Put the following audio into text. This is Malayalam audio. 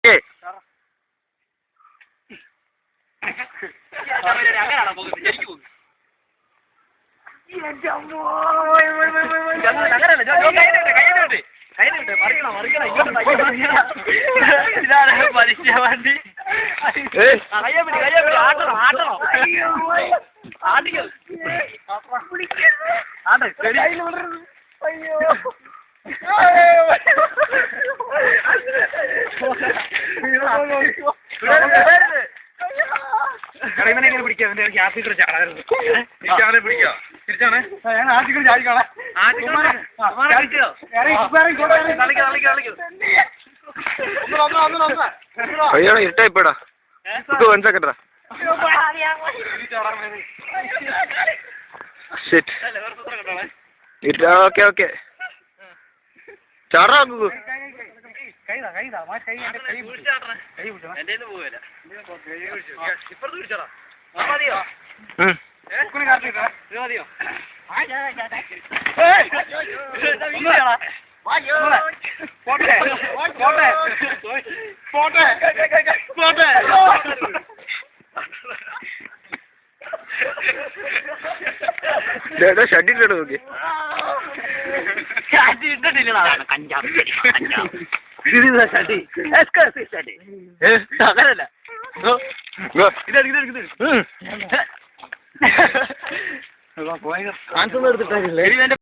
ഓക്കെ. ഇതാണ് മനുഷ്യ വണ്ടി. ഇങ്ങനെ പിടിക്കാം. ഗ്യാസിൽ കൂടെ ചാടാറുണ്ട്. പിടിക്കാം. തിരിച്ചാണ് ആദ്യം ചാടിക്കോളാം. അയ്യോ ഇട്ടായിപ്പോടാ. വൺ സെക്കൻഡാ. ഓക്കെ ഓക്കെ ചാടാ. ഷഡിട്ടോ നോക്കി. അങ്ങനല്ല ആൻസർ എടുത്തിട്ടില്ലേ?